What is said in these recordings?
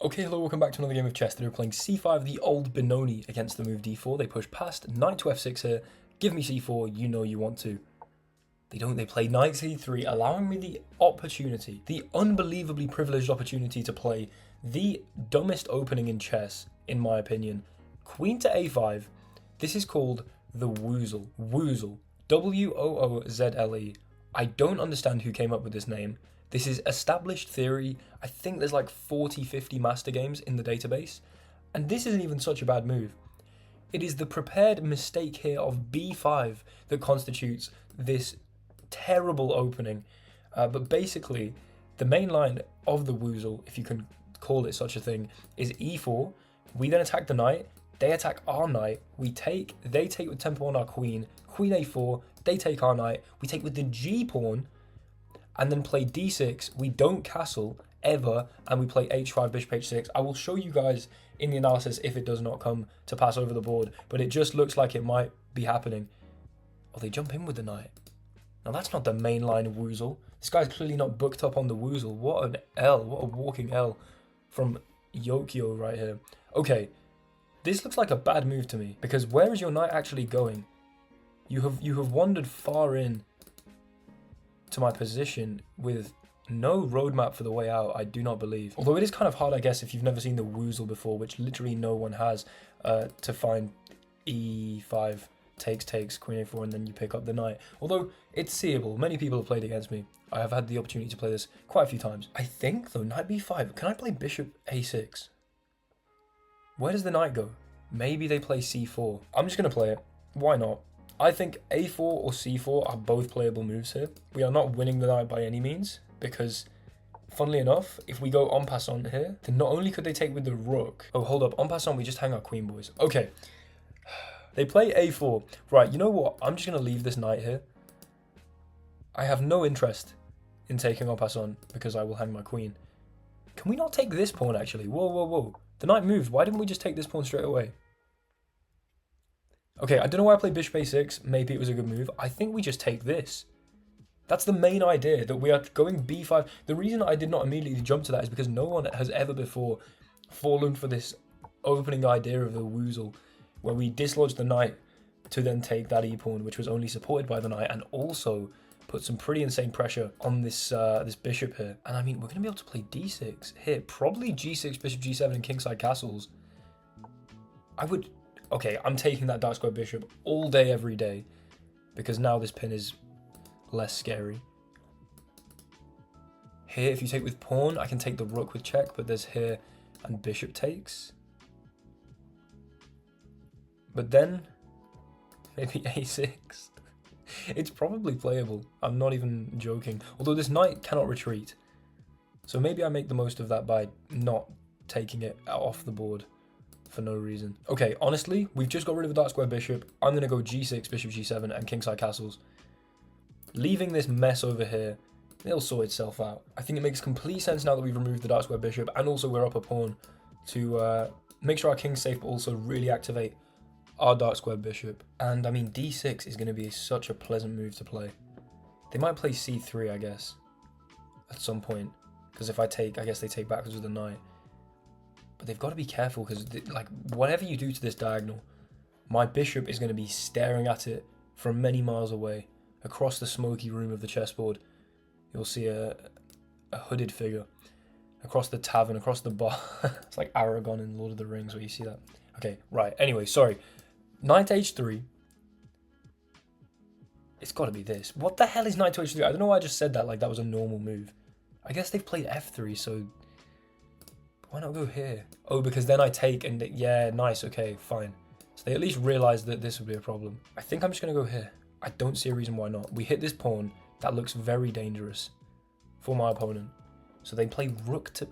Okay, hello, welcome back to another game of chess. Today we're playing c5, the old Benoni against the move d4. They push past, knight to f6 here. Give me c4, you know you want to. They don't, they play knight c3, allowing me the opportunity, the unbelievably privileged opportunity to play the dumbest opening in chess, in my opinion. Queen to a5. This is called the Woozle. Woozle. W-O-O-Z-L-E. I don't understand who came up with this name. This is established theory. I think there's like 40, 50 master games in the database. And this isn't even such a bad move. It is the prepared mistake here of b5 that constitutes this terrible opening. But basically, the main line of the Woozle, if you can call it such a thing, is e4. We then attack the knight. They attack our knight. We take, they take with tempo on our queen. Queen a4. They take our knight. We take with the g pawn. And then play d6, we don't castle ever, and we play h5, bishop h6. I will show you guys in the analysis if it does not come to pass over the board, but it just looks like it might be happening. Oh, they jump in with the knight. Now that's not the main line of Woozle. This guy's clearly not booked up on the Woozle. What an L, what a walking L from Yokio right here. Okay, this looks like a bad move to me, because where is your knight actually going? You have wandered far in to my position with no roadmap for the way out, I do not believe. Although it is kind of hard, I guess, if you've never seen the Woozle before, which literally no one has, to find e5, takes, queen a4, and then you pick up the knight. Although it's seeable. Many people have played against me. I have had the opportunity to play this quite a few times. I think, though, knight b5. Can I play bishop a6? Where does the knight go? Maybe they play c4. I'm just going to play it. Why not? I think a4 or c4 are both playable moves here. We are not winning the knight by any means, because, funnily enough, if we go en passant here, then not only could they take with the rook... Oh, hold up. En passant, we just hang our queen, boys. Okay. They play a4. Right, you know what? I'm just going to leave this knight here. I have no interest in taking en passant, because I will hang my queen. Can we not take this pawn, actually? Whoa. The knight moved. Why didn't we just take this pawn straight away? Okay, I don't know why I played bishop a6. Maybe it was a good move. I think we just take this. That's the main idea, that we are going b5. The reason I did not immediately jump to that is because no one has ever before fallen for this opening idea of the Woozle, where we dislodge the knight to then take that e-pawn, which was only supported by the knight, and also put some pretty insane pressure on this this bishop here. And I mean, we're going to be able to play d6 here. Probably g6, bishop g7, and kingside castles. I would... Okay, I'm taking that dark square bishop all day, every day, because now this pin is less scary. Here, if you take with pawn, I can take the rook with check, but there's here and bishop takes. But then, maybe a6. It's probably playable. I'm not even joking. Although this knight cannot retreat. So maybe I make the most of that by not taking it off the board for no reason. Okay, honestly, we've just got rid of the dark square bishop. I'm going to go g6, bishop g7, and kingside castles. Leaving this mess over here, it'll sort itself out. I think it makes complete sense now that we've removed the dark square bishop, and also we're up a pawn, to make sure our king's safe, but also really activate our dark square bishop. And I mean, d6 is going to be such a pleasant move to play. They might play c3, I guess, at some point. Because if I take, I guess they take backwards with the knight. But they've got to be careful, because like whatever you do to this diagonal, my bishop is going to be staring at it from many miles away. Across the smoky room of the chessboard, you'll see a hooded figure. Across the tavern, across the bar. It's like Aragon in Lord of the Rings where you see that. Okay, right. Anyway, sorry. Knight h3. It's got to be this. What the hell is knight to h3? I don't know why I just said that like that was a normal move. I guess they've played f3, so... Why not go here? Oh, because then I take and... Yeah, nice. Okay, fine. So they at least realized that this would be a problem. I think I'm just going to go here. I don't see a reason why not. We hit this pawn. That looks very dangerous for my opponent. So they play rook to...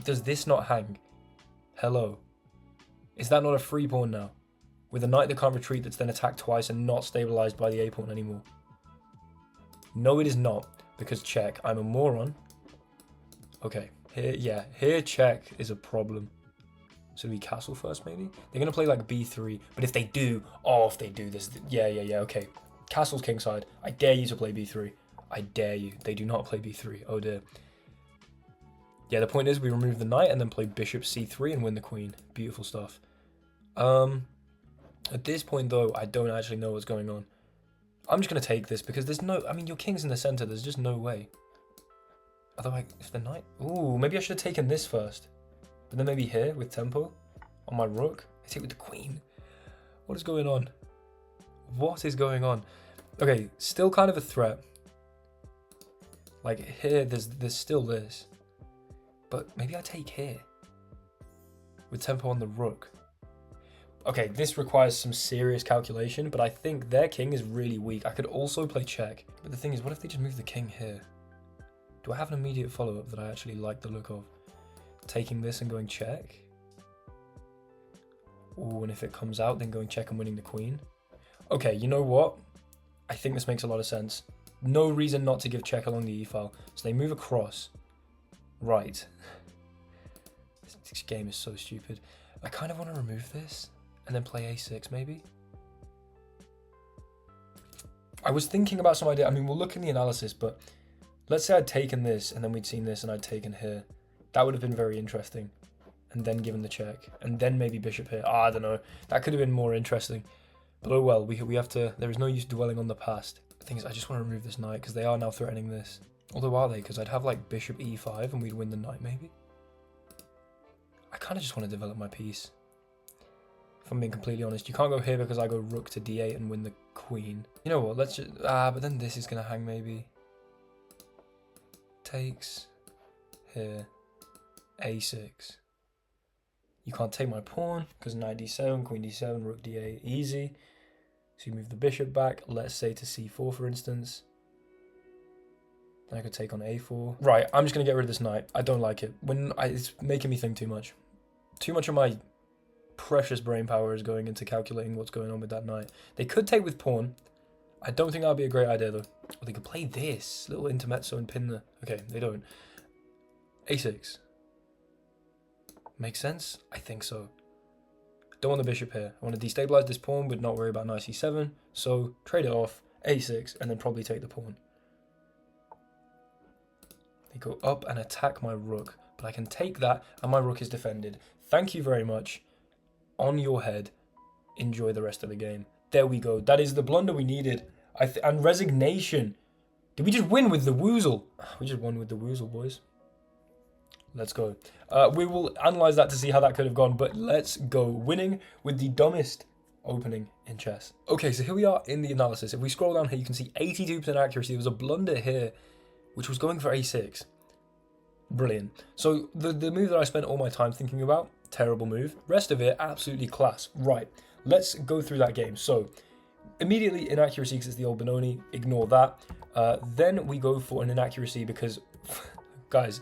Does this not hang? Hello. Is that not a free pawn now? With a knight that can't retreat, that's then attacked twice and not stabilized by the a pawn anymore. No, it is not. Because check. I'm a moron. Okay. Here, yeah, here check is a problem. So we castle first, maybe? They're going to play like b3. But if they do, this, yeah, okay. Castle's kingside. I dare you to play b3. I dare you. They do not play b3. Oh dear. Yeah, the point is we remove the knight and then play bishop c3 and win the queen. Beautiful stuff. At this point, though, I don't actually know what's going on. I'm just going to take this because there's no... I mean, your king's in the center. There's just no way. Otherwise, if the knight... Ooh, maybe I should have taken this first. But then maybe here with tempo on my rook. I take with the queen. What is going on? What is going on? Okay, still kind of a threat. Like here, there's still this. But maybe I take here. With tempo on the rook. Okay, this requires some serious calculation, but I think their king is really weak. I could also play check. But the thing is, what if they just move the king here? Do I have an immediate follow-up that I actually like the look of? Taking this and going check? Ooh, and if it comes out, then going check and winning the queen. Okay, you know what? I think this makes a lot of sense. No reason not to give check along the e-file. So they move across. Right. This game is so stupid. I kind of want to remove this and then play a6 maybe. I was thinking about some idea. I mean, we'll look in the analysis, but let's say I'd taken this and then we'd seen this and I'd taken here. That would have been very interesting. And then given the check. And then maybe bishop here. I don't know. That could have been more interesting. But oh well, we have to... There is no use dwelling on the past. The thing is, I just want to remove this knight because they are now threatening this. Although are they? Because I'd have like bishop e5 and we'd win the knight maybe. I kind of just want to develop my piece. If I'm being completely honest. You can't go here because I go rook to d8 and win the queen. You know what? Let's just... but then this is going to hang maybe. Takes. Here. a6. You can't take my pawn because knight d7, queen d7, rook d8, easy. So you move the bishop back, let's say to c4 for instance. Then I could take on a4. Right, I'm just going to get rid of this knight. I don't like it. It's making me think too much. Too much of my precious brain power is going into calculating what's going on with that knight. They could take with pawn. I don't think that would be a great idea though. Or they could play this little intermezzo and pin the... Okay, they don't. a6. Makes sense? I think so. Don't want the bishop here. I want to destabilize this pawn but not worry about knight c7. So trade it off, a6, and then probably take the pawn. They go up and attack my rook. But I can take that and my rook is defended. Thank you very much. On your head. Enjoy the rest of the game. There we go. That is the blunder we needed. And resignation. Did we just win with the Woozle? We just won with the Woozle, boys. Let's go. We will analyze that to see how that could have gone, but let's go. Winning with the dumbest opening in chess. Okay, so here we are in the analysis. If we scroll down here, you can see 82% accuracy. There was a blunder here, which was going for a6. Brilliant. So the move that I spent all my time thinking about, terrible move. Rest of it, absolutely class. Right, let's go through that game. So immediately inaccuracy because it's the old Benoni. Ignore that. Then we go for an inaccuracy because, guys,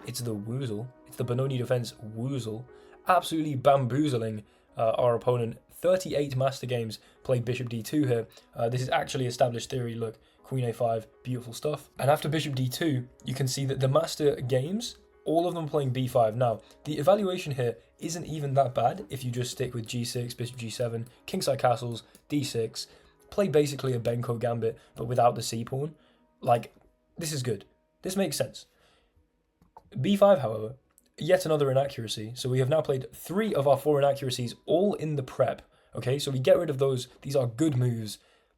it's the Woozle. It's the Benoni defense Woozle. Absolutely bamboozling our opponent. 38 master games played bishop d2 here. This is actually established theory. Look, queen a5, beautiful stuff. And after bishop d2, you can see that the master games, all of them playing b5. Now, the evaluation here isn't even that bad if you just stick with g6, bishop g7, kingside castles, d6. Play basically a Benko gambit, but without the c-pawn. Like, this is good. This makes sense. b5, however, yet another inaccuracy. So we have now played 3 of our 4 inaccuracies, all in the prep. Okay, so we get rid of those. These are good moves.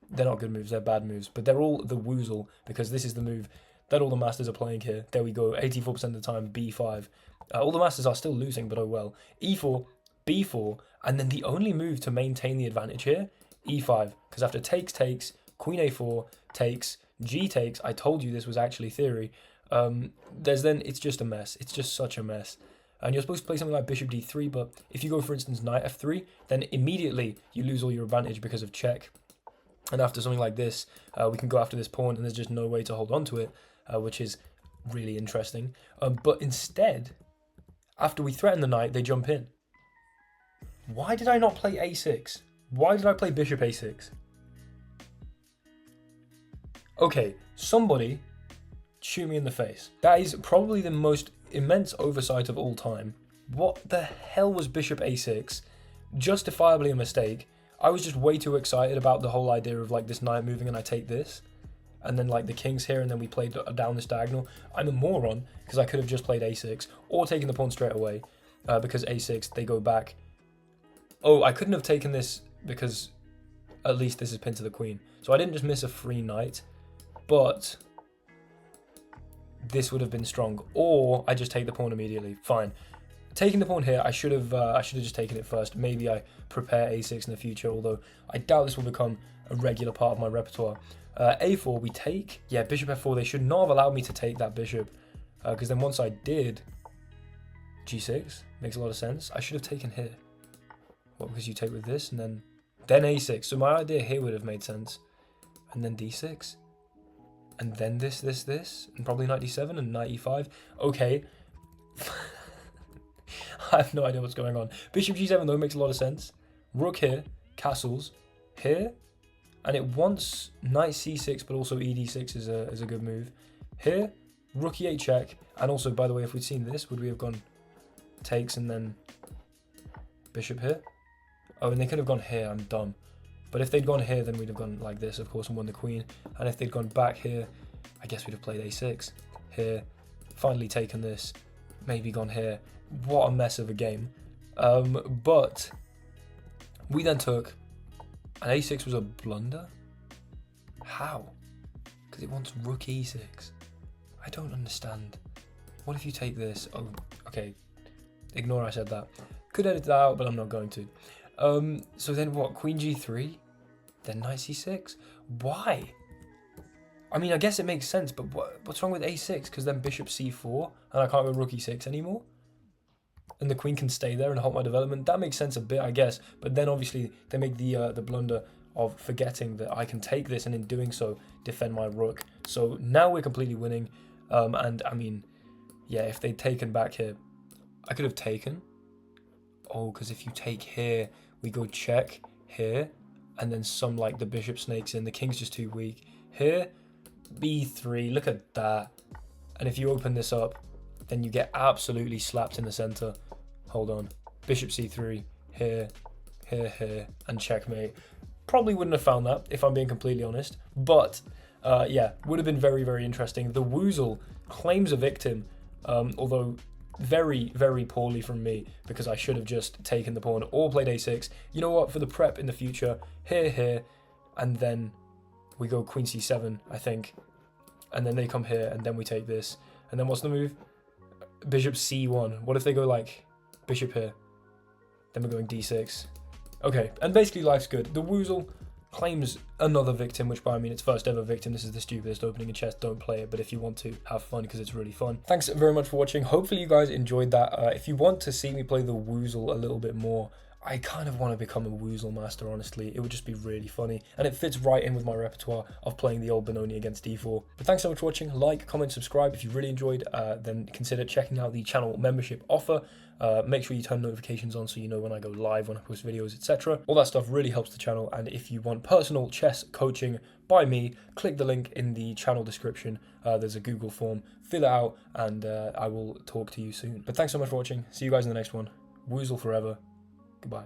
They're not good moves, they're bad moves. But they're all the Woozle, because this is the move that all the masters are playing here. There we go, 84% of the time, b5. All the masters are still losing, but oh well. e4, b4, and then the only move to maintain the advantage here, e5. Because after takes, queen a4, takes, g takes. I told you this was actually theory. It's just a mess. It's just such a mess. And you're supposed to play something like bishop d3, but if you go, for instance, knight f3, then immediately you lose all your advantage because of check. And after something like this, we can go after this pawn, and there's just no way to hold on to it, which is really interesting. But instead, after we threaten the knight, they jump in. Why did I not play a6? Why did I play bishop a6? Okay, somebody shoot me in the face. That is probably the most immense oversight of all time. What the hell was bishop a6? Justifiably a mistake. I was just way too excited about the whole idea of like this knight moving and I take this. and then like the king's here, and then we played down this diagonal. I'm a moron because I could have just played a6 or taken the pawn straight away, because a6 they go back. Oh, I couldn't have taken this because at least this is pinned to the queen, so I didn't just miss a free knight, but this would have been strong. Or I just take the pawn immediately. Fine. Taking the pawn here, I should have just taken it first. Maybe I prepare a6 in the future, although I doubt this will become a regular part of my repertoire. A4, we take. Yeah, bishop f4. They should not have allowed me to take that bishop, because then once I did, g6 makes a lot of sense. I should have taken here. What? Because you take with this and then a6. So my idea here would have made sense, and then d6, and then this, and probably knight d7 and knight e5. Okay. I have no idea what's going on. Bishop g7 though makes a lot of sense. Rook here, castles here, and it wants knight c6, but also ed6 is a good move. Here, rook e8 check, and also, by the way, if we'd seen this, would we have gone takes and then bishop here? Oh, and they could have gone here. I'm dumb. But if they'd gone here, then we'd have gone like this, of course, and won the queen. And if they'd gone back here, I guess we'd have played a6 here, finally taken this, maybe gone here. What a mess of a game. But we then took, and a6 was a blunder? How? Because it wants rook e6. I don't understand. What if you take this? Oh, okay. Ignore I said that. Could edit that out, but I'm not going to. So then what? Queen g3? Then knight c6? Why? I mean, I guess it makes sense, but what's wrong with a6? Because then bishop c4, and I can't go rook e6 anymore? And the queen can stay there and halt my development. That makes sense a bit, I guess. But then obviously they make the blunder of forgetting that I can take this, and in doing so defend my rook. So now we're completely winning. And I mean, yeah, if they'd taken back here, I could have taken. Oh, because if you take here, we go check here, and then some like the bishop snakes in. The king's just too weak. Here, b3. Look at that. And if you open this up, then you get absolutely slapped in the center. Hold on. Bishop c3, here, here, and checkmate. Probably wouldn't have found that, if I'm being completely honest. But, yeah, would have been very, very interesting. The Woozle claims a victim, although very, very poorly from me, because I should have just taken the pawn or played a6. You know what? For the prep in the future, here, and then we go queen c7, I think. And then they come here, and then we take this. And then what's the move? Bishop c1. What if they go like bishop here? Then we're going d6. Okay, and basically life's good. The Woozle claims another victim, which by I mean its first ever victim. This is the stupidest opening in chess. Don't play it, but if you want to, have fun because it's really fun. Thanks very much for watching. Hopefully you guys enjoyed that. If you want to see me play the Woozle a little bit more, I kind of want to become a Woozle master, honestly. It would just be really funny, and it fits right in with my repertoire of playing the old Benoni against d4. But thanks so much for watching. Like, comment, subscribe if you really enjoyed. Then consider checking out the channel membership offer. Make sure you turn notifications on so you know when I go live, when I post videos, etc. All that stuff really helps the channel, and if you want personal chess coaching by me, click the link in the channel description. There's a Google form. Fill it out, and I will talk to you soon. But thanks so much for watching. See you guys in the next one. Woozle forever. Goodbye.